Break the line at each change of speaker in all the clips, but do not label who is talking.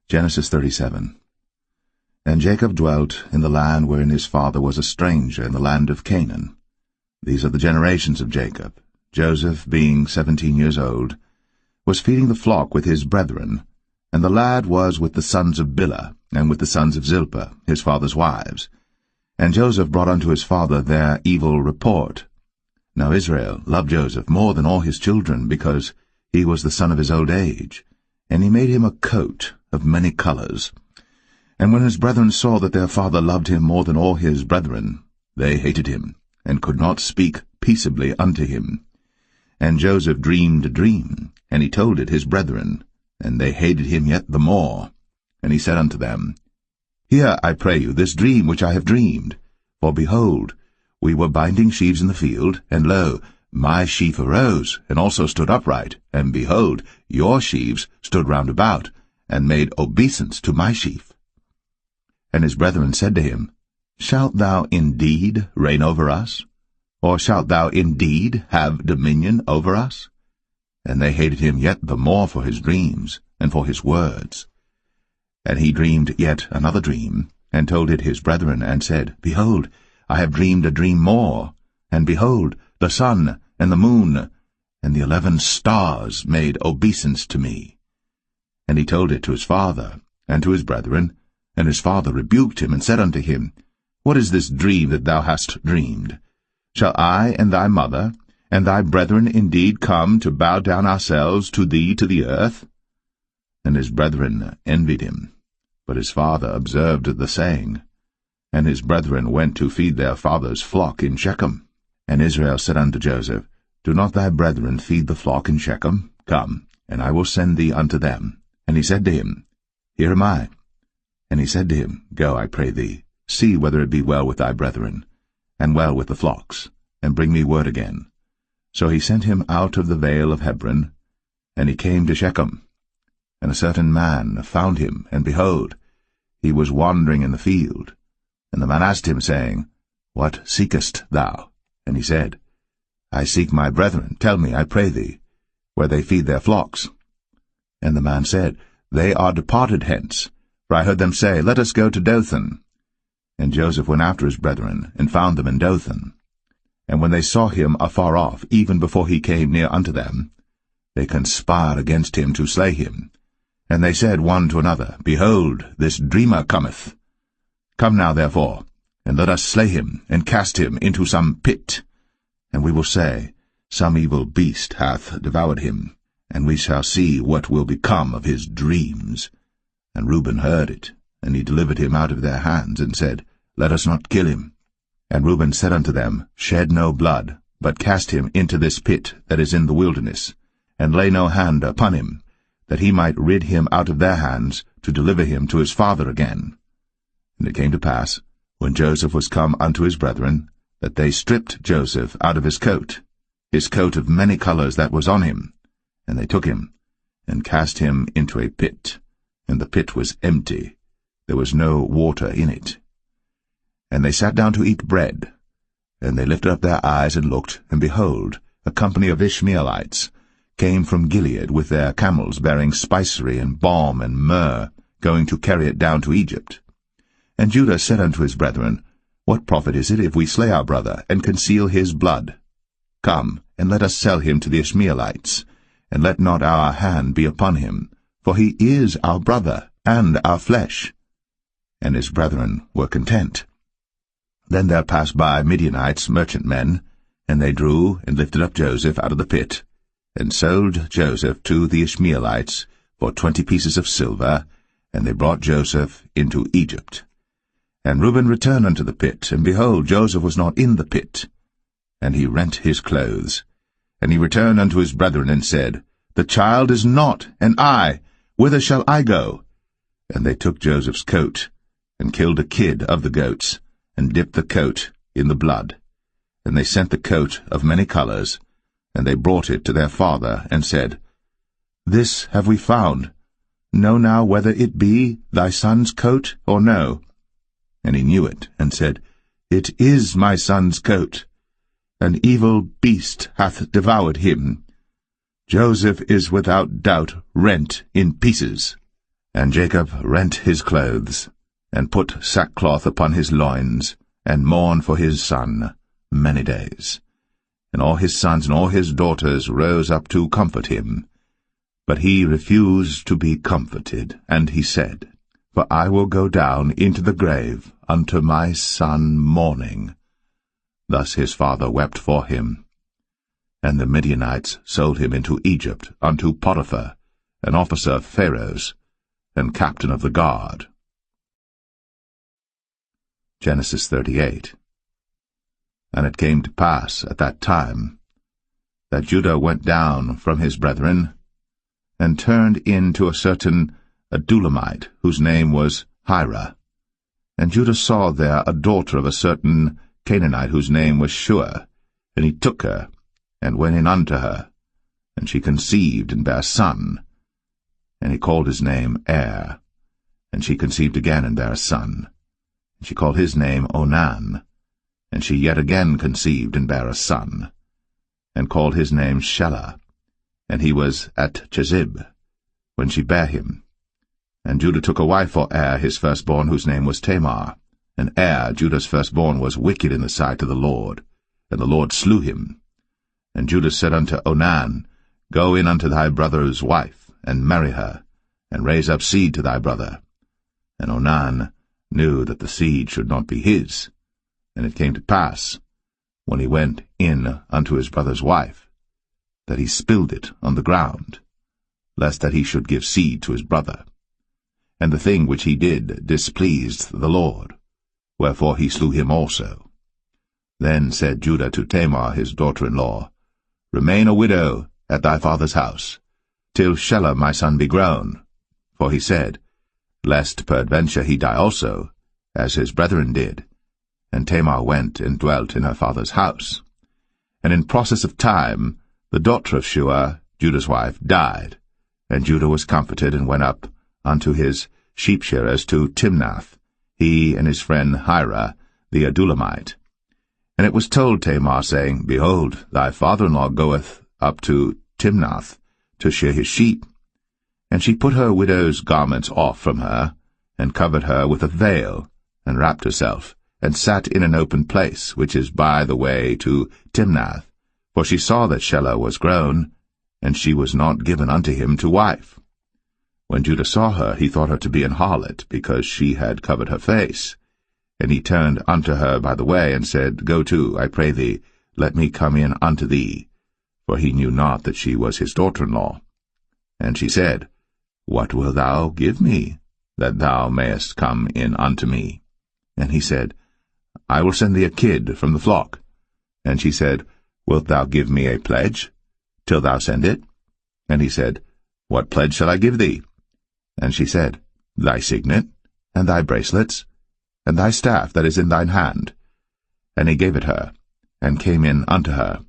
Genesis 37. And Jacob dwelt in the land wherein his father was a stranger, in the land of Canaan. These are the generations of Jacob. Joseph, being 17 years old, was feeding the flock with his brethren, and the lad was with the sons of Bilhah, and with the sons of Zilpah, his father's wives. And Joseph brought unto his father their evil report. Now Israel loved Joseph more than all his children, because he was the son of his old age. And he made him a coat of many colors. And when his brethren saw that their father loved him more than all his brethren, they hated him, and could not speak peaceably unto him. And Joseph dreamed a dream, and he told it his brethren, and they hated him yet the more. And he said unto them, Hear, I pray you, this dream which I have dreamed. For behold, we were binding sheaves in the field, and lo, my sheaf arose, and also stood upright, and behold, your sheaves stood round about, and made obeisance to my sheaf. And his brethren said to him, Shalt thou indeed reign over us? Or shalt thou indeed have dominion over us? And they hated him yet the more for his dreams, and for his words. And he dreamed yet another dream, and told it his brethren, and said, Behold, I have dreamed a dream more, and behold, the sun and the moon, and the 11 stars made obeisance to me. And he told it to his father, and to his brethren, and his father rebuked him, and said unto him, What is this dream that thou hast dreamed? Shall I and thy mother, and thy brethren indeed come to bow down ourselves to thee to the earth? And his brethren envied him. But his father observed the saying. And his brethren went to feed their father's flock in Shechem. And Israel said unto Joseph, Do not thy brethren feed the flock in Shechem? Come, and I will send thee unto them. And he said to him, Here am I. And he said to him, Go, I pray thee, see whether it be well with thy brethren, and well with the flocks, and bring me word again. So he sent him out of the vale of Hebron, and he came to Shechem. And a certain man found him, and behold, he was wandering in the field. And the man asked him, saying, What seekest thou? And he said, I seek my brethren. Tell me, I pray thee, where they feed their flocks. And the man said, They are departed hence, for I heard them say, Let us go to Dothan. And Joseph went after his brethren, and found them in Dothan. And when they saw him afar off, even before he came near unto them, they conspired against him to slay him. And they said one to another, Behold, this dreamer cometh. Come now, therefore, and let us slay him, and cast him into some pit. And we will say, Some evil beast hath devoured him, and we shall see what will become of his dreams. And Reuben heard it, and he delivered him out of their hands, and said, Let us not kill him. And Reuben said unto them, Shed no blood, but cast him into this pit that is in the wilderness, and lay no hand upon him, that he might rid him out of their hands, to deliver him to his father again. And it came to pass, when Joseph was come unto his brethren, that they stripped Joseph out of his coat of many colors that was on him, and they took him, and cast him into a pit, and the pit was empty, there was no water in it. And they sat down to eat bread, and they lifted up their eyes and looked, and behold, a company of Ishmaelites came from Gilead with their camels bearing spicery and balm and myrrh, going to carry it down to Egypt. And Judah said unto his brethren, What profit is it if we slay our brother, and conceal his blood? Come, and let us sell him to the Ishmaelites, and let not our hand be upon him, for he is our brother, and our flesh. And his brethren were content. Then there passed by Midianites, merchantmen, and they drew and lifted up Joseph out of the pit, and sold Joseph to the Ishmaelites for 20 pieces of silver, and they brought Joseph into Egypt. And Reuben returned unto the pit, and behold, Joseph was not in the pit. And he rent his clothes. And he returned unto his brethren, and said, The child is not, and I, whither shall I go? And they took Joseph's coat, and killed a kid of the goats, and dipped the coat in the blood. And they sent the coat of many colors, and they brought it to their father, and said, This have we found. Know now whether it be thy son's coat or no. And he knew it, and said, It is my son's coat. An evil beast hath devoured him. Joseph is without doubt rent in pieces. And Jacob rent his clothes, and put sackcloth upon his loins, and mourned for his son many days. And all his sons and all his daughters rose up to comfort him. But he refused to be comforted, and he said, For I will go down into the grave unto my son mourning. Thus his father wept for him. And the Midianites sold him into Egypt unto Potiphar, an officer of Pharaoh's, and captain of the guard. Genesis 38. And it came to pass at that time that Judah went down from his brethren, and turned in to a certain Adulamite, whose name was Hira. And Judah saw there a daughter of a certain Canaanite, whose name was Shua, and he took her, and went in unto her, and she conceived and bare a son, and he called his name Er. And she conceived again and bare a son, and she called his name Onan. And she yet again conceived and bare a son, and called his name Shelah. And he was at Chezib, when she bare him. And Judah took a wife for Er his firstborn, whose name was Tamar. And Er, Judah's firstborn, was wicked in the sight of the Lord, and the Lord slew him. And Judah said unto Onan, Go in unto thy brother's wife, and marry her, and raise up seed to thy brother. And Onan knew that the seed should not be his. And it came to pass, when he went in unto his brother's wife, that he spilled it on the ground, lest that he should give seed to his brother. And the thing which he did displeased the Lord, wherefore he slew him also. Then said Judah to Tamar his daughter-in-law, Remain a widow at thy father's house, till Shelah my son be grown. For he said, Lest peradventure he die also, as his brethren did. And Tamar went and dwelt in her father's house. And in process of time the daughter of Shua, Judah's wife, died. And Judah was comforted, and went up unto his sheep-shearers to Timnath, he and his friend Hira the Adulamite. And it was told Tamar, saying, Behold, thy father-in-law goeth up to Timnath to shear his sheep. And she put her widow's garments off from her, and covered her with a veil, and wrapped herself, and sat in an open place, which is by the way to Timnath. For she saw that Shelah was grown, and she was not given unto him to wife. When Judah saw her, he thought her to be an harlot, because she had covered her face. And he turned unto her by the way, and said, Go to, I pray thee, let me come in unto thee. For he knew not that she was his daughter-in-law. And she said, What wilt thou give me, that thou mayest come in unto me? And he said, I will send thee a kid from the flock. And she said, Wilt thou give me a pledge, till thou send it? And he said, What pledge shall I give thee? And she said, Thy signet, and thy bracelets, and thy staff that is in thine hand. And he gave it her, and came in unto her.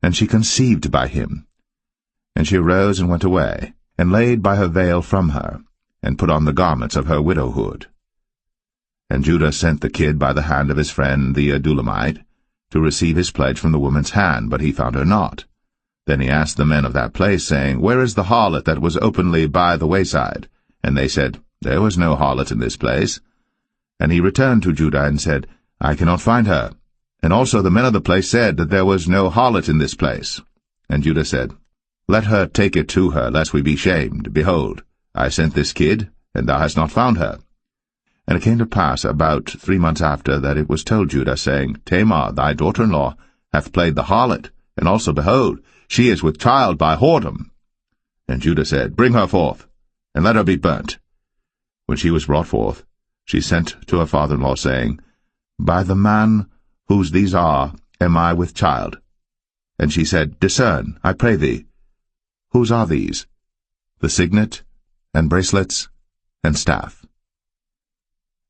And she conceived by him. And she arose and went away, and laid by her veil from her, and put on the garments of her widowhood. And Judah sent the kid by the hand of his friend the Adulamite, to receive his pledge from the woman's hand, but he found her not. Then he asked the men of that place, saying, Where is the harlot that was openly by the wayside? And they said, There was no harlot in this place. And he returned to Judah, and said, I cannot find her. And also the men of the place said that there was no harlot in this place. And Judah said, Let her take it to her, lest we be shamed. Behold, I sent this kid, and thou hast not found her. And it came to pass about 3 months after that it was told Judah, saying, Tamar, thy daughter-in-law, hath played the harlot, and also, behold, she is with child by whoredom. And Judah said, Bring her forth, and let her be burnt. When she was brought forth, she sent to her father-in-law, saying, By the man whose these are am I with child. And she said, Discern, I pray thee. Whose are these? The signet, and bracelets, and staff.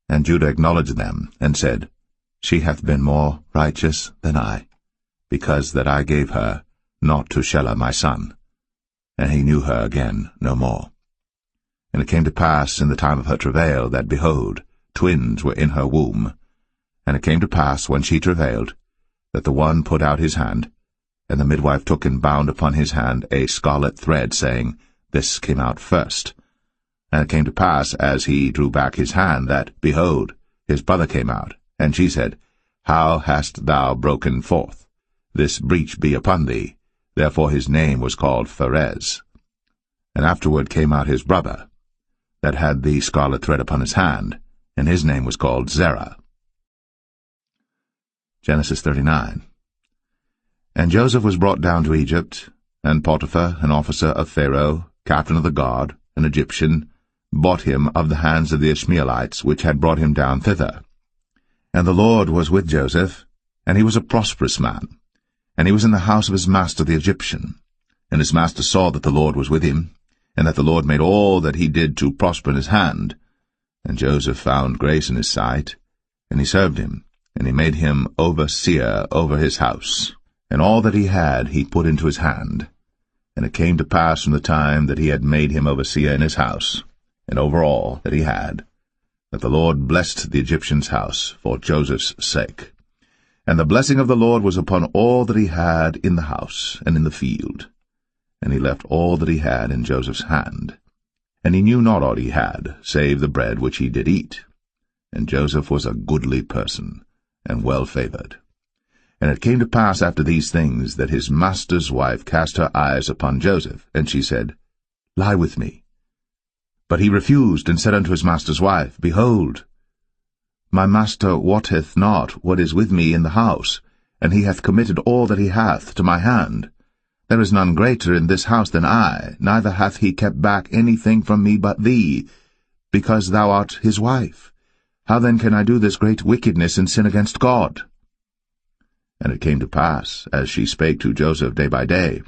And Judah acknowledged them, and said, She hath been more righteous than I, because that I gave her not to Shelah my son. And he knew her again no more. And it came to pass in the time of her travail, that, behold, twins were in her womb. And it came to pass, when she travailed, that the one put out his hand, and the midwife took and bound upon his hand a scarlet thread, saying, This came out first. And it came to pass, as he drew back his hand, that, behold, his brother came out. And she said, How hast thou broken forth? This breach be upon thee. Therefore his name was called Pharez. And afterward came out his brother, that had the scarlet thread upon his hand, and his name was called Zerah. Genesis 39. And Joseph was brought down to Egypt, and Potiphar, an officer of Pharaoh, captain of the guard, an Egyptian, bought him of the hands of the Ishmaelites, which had brought him down thither. And the Lord was with Joseph, and he was a prosperous man, and he was in the house of his master the Egyptian. And his master saw that the Lord was with him, and that the Lord made all that he did to prosper in his hand. And Joseph found grace in his sight, and he served him, and he made him overseer over his house. And all that he had he put into his hand. And it came to pass from the time that he had made him overseer in his house, and over all that he had, that the Lord blessed the Egyptian's house for Joseph's sake. And the blessing of the Lord was upon all that he had in the house and in the field. And he left all that he had in Joseph's hand. And he knew not aught he had, save the bread which he did eat. And Joseph was a goodly person, and well-favored. And it came to pass after these things that his master's wife cast her eyes upon Joseph, and she said, Lie with me. But he refused, and said unto his master's wife, Behold, my master wotteth not what is with me in the house, and he hath committed all that he hath to my hand. There is none greater in this house than I, neither hath he kept back anything from me but thee, because thou art his wife. How then can I do this great wickedness and sin against God? And it came to pass, as she spake to Joseph day by day,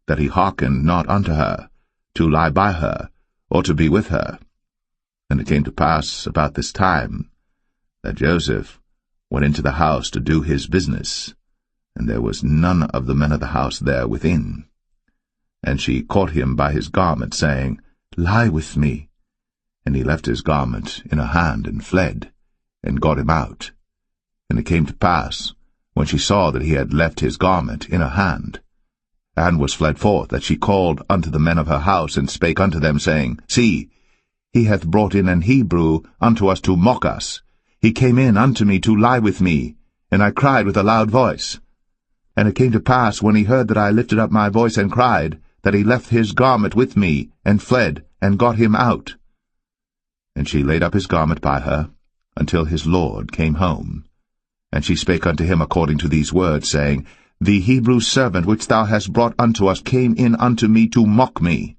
that he hearkened not unto her, to lie by her, or to be with her. And it came to pass about this time, that Joseph went into the house to do his business, and there was none of the men of the house there within. And she caught him by his garment, saying, Lie with me. And he left his garment in her hand, and fled, and got him out. And it came to pass, when she saw that he had left his garment in her hand, and was fled forth, that she called unto the men of her house, and spake unto them, saying, See, he hath brought in an Hebrew unto us to mock us. He came in unto me to lie with me, and I cried with a loud voice. And it came to pass, when he heard that I lifted up my voice and cried, that he left his garment with me, and fled, and got him out. And she laid up his garment by her, until his lord came home. And she spake unto him according to these words, saying, The Hebrew servant which thou hast brought unto us came in unto me to mock me.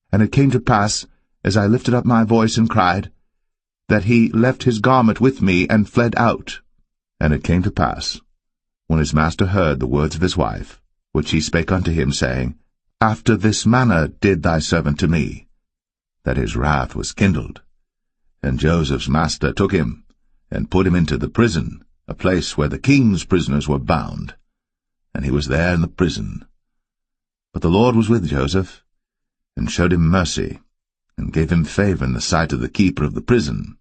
And it came to pass, as I lifted up my voice and cried, that he left his garment with me, and fled out. And it came to pass, when his master heard the words of his wife, which she spake unto him, saying, After this manner did thy servant to me, that his wrath was kindled. And Joseph's master took him, and put him into the prison, a place where the king's prisoners were bound. And he was there in the prison. But the Lord was with Joseph, and showed him mercy, and gave him favor in the sight of the keeper of the prison.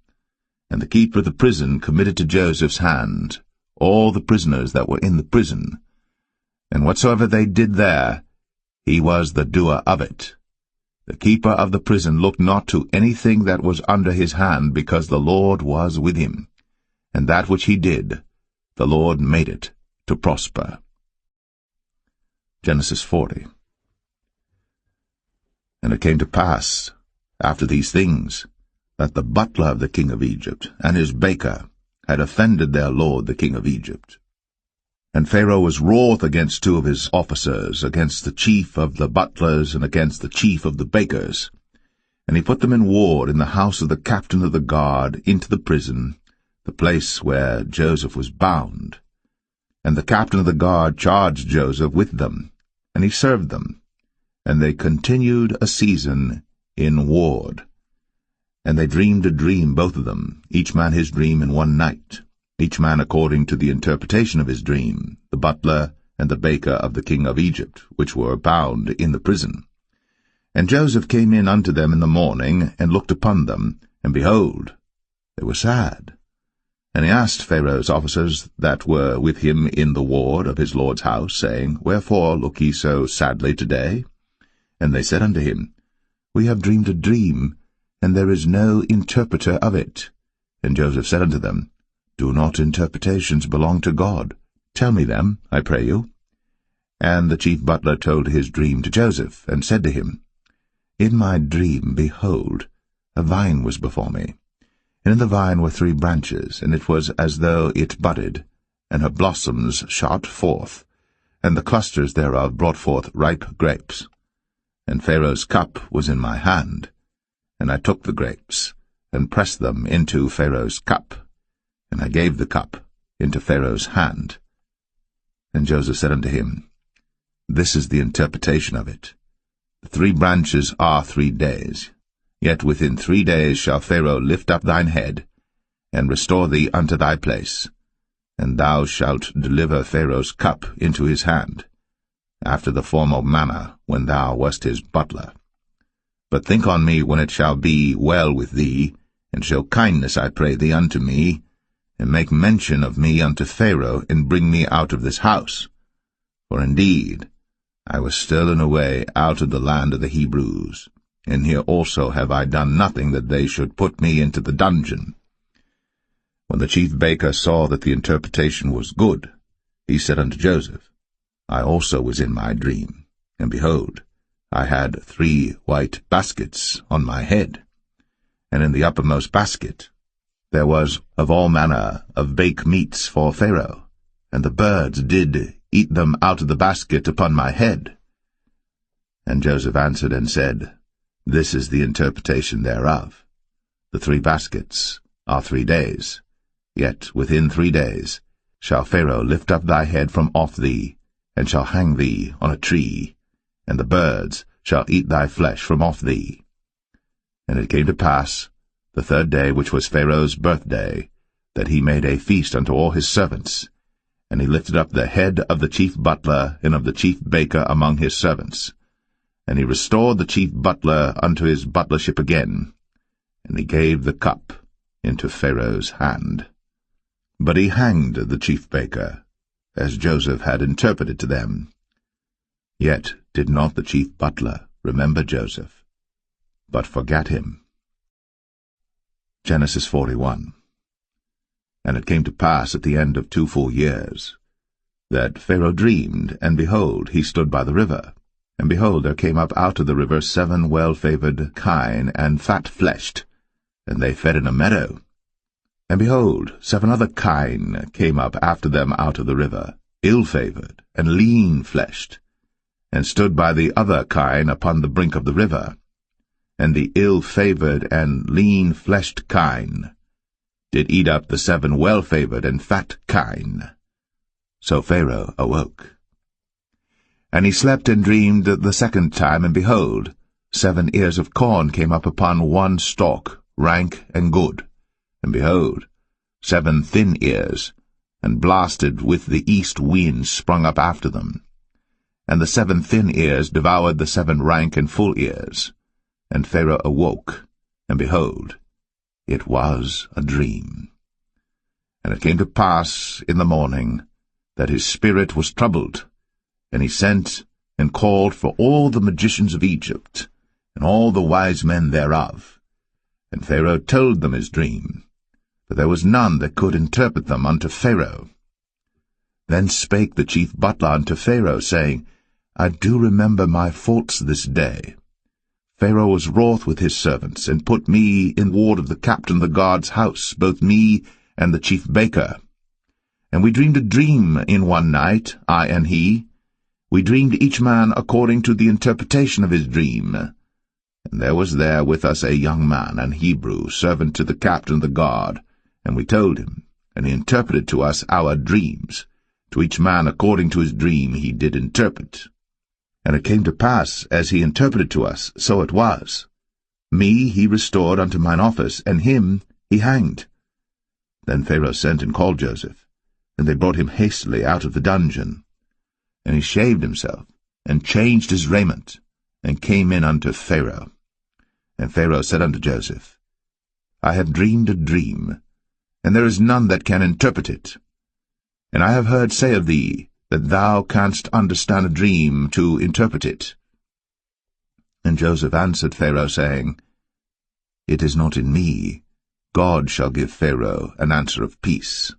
And the keeper of the prison committed to Joseph's hand all the prisoners that were in the prison. And whatsoever they did there, he was the doer of it. The keeper of the prison looked not to anything that was under his hand, because the Lord was with him. And that which he did, the Lord made it to prosper. Genesis 40. And it came to pass, after these things, that the butler of the king of Egypt and his baker had offended their lord the king of Egypt. And Pharaoh was wroth against two of his officers, against the chief of the butlers and against the chief of the bakers. And he put them in ward in the house of the captain of the guard into the prison, the place where Joseph was bound. And the captain of the guard charged Joseph with them, and he served them. And they continued a season in ward. And they dreamed a dream, both of them, each man his dream in one night, each man according to the interpretation of his dream, the butler and the baker of the king of Egypt, which were bound in the prison. And Joseph came in unto them in the morning, and looked upon them, and behold, they were sad. And he asked Pharaoh's officers that were with him in the ward of his lord's house, saying, Wherefore look ye so sadly today? And they said unto him, We have dreamed a dream, and there is no interpreter of it. And Joseph said unto them, Do not interpretations belong to God? Tell me them, I pray you. And the chief butler told his dream to Joseph, and said to him, In my dream, behold, a vine was before me, and in the vine were 3 branches, and it was as though it budded, and her blossoms shot forth, and the clusters thereof brought forth ripe grapes. And Pharaoh's cup was in my hand, and I took the grapes, and pressed them into Pharaoh's cup, and I gave the cup into Pharaoh's hand. And Joseph said unto him, This is the interpretation of it. The 3 branches are 3 days. Yet within 3 days shall Pharaoh lift up thine head, and restore thee unto thy place, and thou shalt deliver Pharaoh's cup into his hand, after the former manner when thou wast his butler. But think on me when it shall be well with thee, and show kindness, I pray thee, unto me, and make mention of me unto Pharaoh, and bring me out of this house. For indeed I was stolen away out of the land of the Hebrews, and here also have I done nothing that they should put me into the dungeon. When the chief baker saw that the interpretation was good, he said unto Joseph, I also was in my dream, and behold, I had 3 white baskets on my head, and in the uppermost basket there was of all manner of bake meats for Pharaoh, and the birds did eat them out of the basket upon my head. And Joseph answered and said, This is the interpretation thereof. The 3 baskets are 3 days. Yet within 3 days shall Pharaoh lift up thy head from off thee, and shall hang thee on a tree, and the birds shall eat thy flesh from off thee. And it came to pass, the 3rd day, which was Pharaoh's birthday, that he made a feast unto all his servants, and he lifted up the head of the chief butler and of the chief baker among his servants. And he restored the chief butler unto his butlership again, and he gave the cup into Pharaoh's hand. But he hanged the chief baker, as Joseph had interpreted to them. Yet did not the chief butler remember Joseph, but forgat him. Genesis 41. And it came to pass at the end of 2 full years, that Pharaoh dreamed, and behold, he stood by the river. And behold, there came up out of the river 7 well-favoured kine, and fat-fleshed, and they fed in a meadow. And behold, 7 other kine came up after them out of the river, ill-favoured, and lean-fleshed, and stood by the other kine upon the brink of the river. And the ill-favoured and lean-fleshed kine did eat up the 7 well-favoured and fat kine. So Pharaoh awoke. And he slept and dreamed the 2nd time, and behold, 7 ears of corn came up upon 1 stalk, rank and good. And behold, 7 thin ears, and blasted with the east wind sprung up after them. And the 7 thin ears devoured the 7 rank and full ears. And Pharaoh awoke, and behold, it was a dream. And it came to pass in the morning that his spirit was troubled, and he sent and called for all the magicians of Egypt, and all the wise men thereof. And Pharaoh told them his dream, but there was none that could interpret them unto Pharaoh. Then spake the chief butler unto Pharaoh, saying, I do remember my faults this day. Pharaoh was wroth with his servants, and put me in ward of the captain of the guard's house, both me and the chief baker. And we dreamed a dream in one night, I and he. We dreamed each man according to the interpretation of his dream. And there was there with us a young man, an Hebrew, servant to the captain of the guard, and we told him, and he interpreted to us our dreams. To each man according to his dream he did interpret. And it came to pass, as he interpreted to us, so it was. Me he restored unto mine office, and him he hanged. Then Pharaoh sent and called Joseph, and they brought him hastily out of the dungeon. And he shaved himself, and changed his raiment, and came in unto Pharaoh. And Pharaoh said unto Joseph, I have dreamed a dream, and there is none that can interpret it. And I have heard say of thee, that thou canst understand a dream to interpret it. And Joseph answered Pharaoh, saying, It is not in me. God shall give Pharaoh an answer of peace.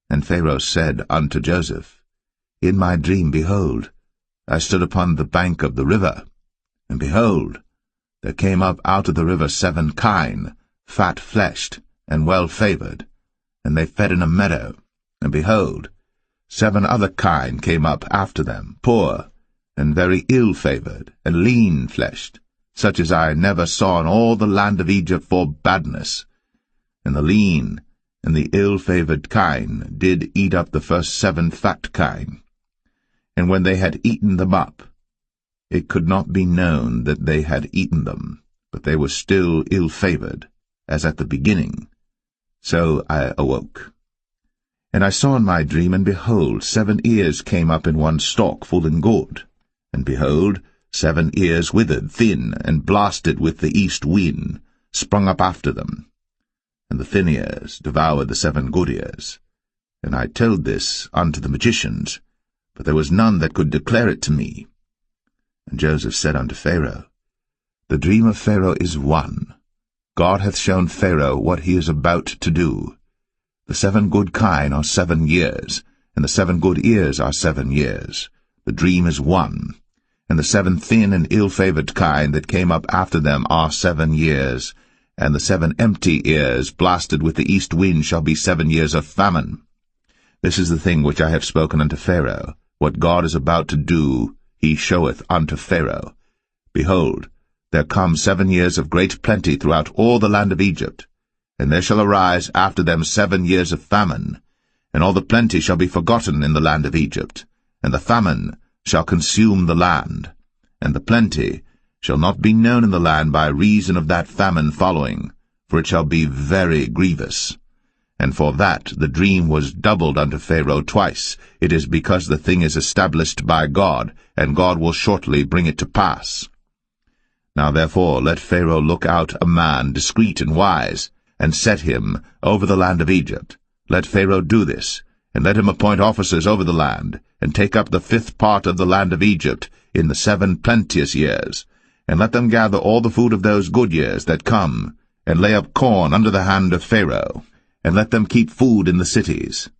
And Pharaoh said unto Joseph, In my dream, behold, I stood upon the bank of the river, and behold, there came up out of the river 7 kine, fat-fleshed, and well-favoured, and they fed in a meadow. And behold, 7 other kine came up after them, poor, and very ill-favoured, and lean-fleshed, such as I never saw in all the land of Egypt for badness. And the lean and the ill-favoured kine did eat up the first 7 fat kine. And when they had eaten them up, it could not be known that they had eaten them, but they were still ill-favoured, as at the beginning. So I awoke. And I saw in my dream, and behold, 7 ears came up in one stalk full and good. And behold, 7 ears withered, thin, and blasted with the east wind, sprung up after them. And the thin ears devoured the 7 good ears. And I told this unto the magicians, but there was none that could declare it to me. And Joseph said unto Pharaoh, The dream of Pharaoh is one. God hath shown Pharaoh what he is about to do. The 7 good kine are 7 years, and the 7 good ears are 7 years. The dream is one. And the 7 thin and ill-favoured kine that came up after them are 7 years, and the 7 empty ears blasted with the east wind shall be 7 years of famine. This is the thing which I have spoken unto Pharaoh. What God is about to do, he showeth unto Pharaoh. Behold, there come 7 years of great plenty throughout all the land of Egypt, and there shall arise after them 7 years of famine, and all the plenty shall be forgotten in the land of Egypt, and the famine shall consume the land, and the plenty shall not be known in the land by reason of that famine following, for it shall be very grievous. And for that the dream was doubled unto Pharaoh twice. It is because the thing is established by God, and God will shortly bring it to pass. Now therefore let Pharaoh look out a man discreet and wise, and set him over the land of Egypt. Let Pharaoh do this, and let him appoint officers over the land, and take up the 5th part of the land of Egypt in the 7 plenteous years, and let them gather all the food of those good years that come, and lay up corn under the hand of Pharaoh, and let them keep food in the cities.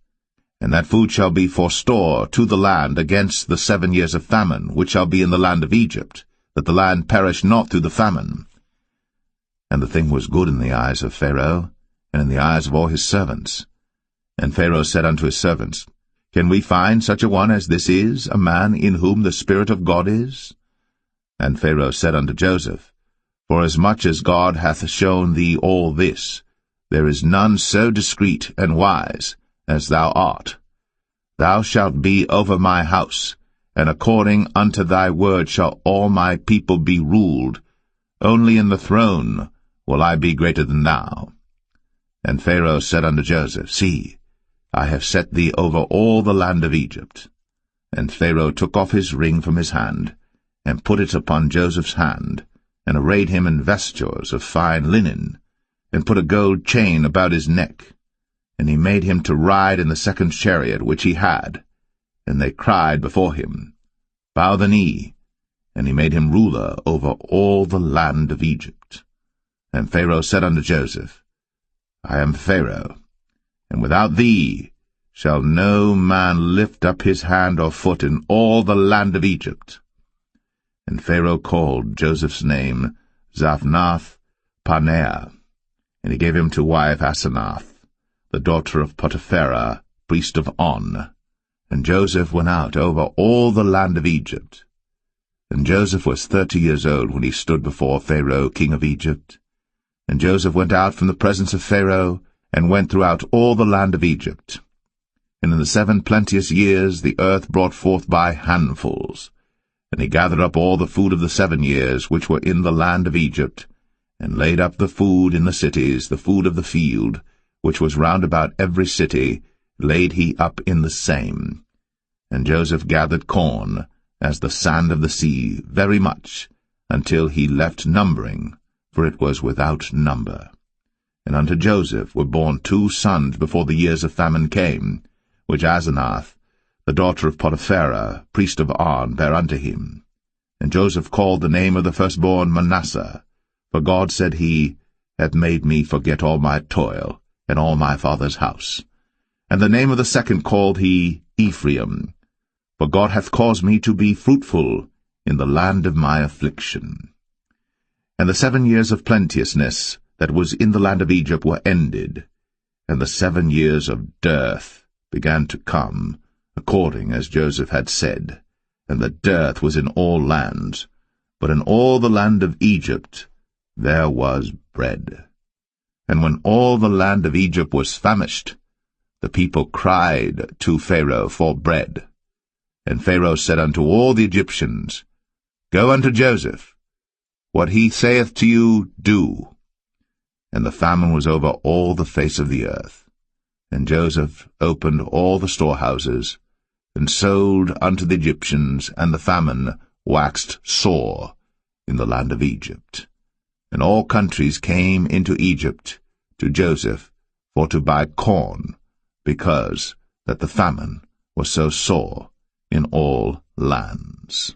And that food shall be for store to the land against the 7 years of famine, which shall be in the land of Egypt, that the land perish not through the famine. And the thing was good in the eyes of Pharaoh, and in the eyes of all his servants. And Pharaoh said unto his servants, Can we find such a one as this is, a man in whom the Spirit of God is? And Pharaoh said unto Joseph, Forasmuch as God hath shown thee all this, there is none so discreet and wise as thou art. Thou shalt be over my house, and according unto thy word shall all my people be ruled. Only in the throne will I be greater than thou. And Pharaoh said unto Joseph, See, I have set thee over all the land of Egypt. And Pharaoh took off his ring from his hand, and put it upon Joseph's hand, and arrayed him in vestures of fine linen, and put a gold chain about his neck. And he made him to ride in the 2nd chariot which he had. And they cried before him, Bow the knee. And he made him ruler over all the land of Egypt. And Pharaoh said unto Joseph, I am Pharaoh, and without thee shall no man lift up his hand or foot in all the land of Egypt. And Pharaoh called Joseph's name Zaphnath-Paaneah, and he gave him to wife Asenath, the daughter of Potipherah, priest of On. And Joseph went out over all the land of Egypt. And Joseph was 30 years old when he stood before Pharaoh king of Egypt. And Joseph went out from the presence of Pharaoh, and went throughout all the land of Egypt. And in the 7 plenteous years the earth brought forth by handfuls. And he gathered up all the food of the 7 years which were in the land of Egypt, and laid up the food in the cities, the food of the field, which was round about every city, laid he up in the same. And Joseph gathered corn, as the sand of the sea, very much, until he left numbering, for it was without number. And unto Joseph were born 2 sons before the years of famine came, which Asenath, the daughter of Potipherah, priest of On, bare unto him. And Joseph called the name of the firstborn Manasseh, for God, said he, hath made me forget all my toil, and all my father's house. And the name of the second called he Ephraim, for God hath caused me to be fruitful in the land of my affliction. And the 7 years of plenteousness that was in the land of Egypt were ended, and the 7 years of dearth began to come, according as Joseph had said. And the dearth was in all lands, but in all the land of Egypt there was bread. And when all the land of Egypt was famished, the people cried to Pharaoh for bread. And Pharaoh said unto all the Egyptians, Go unto Joseph, what he saith to you, do. And the famine was over all the face of the earth. And Joseph opened all the storehouses, and sold unto the Egyptians, and the famine waxed sore in the land of Egypt. And all countries came into Egypt to Joseph for to buy corn, because that the famine was so sore in all lands.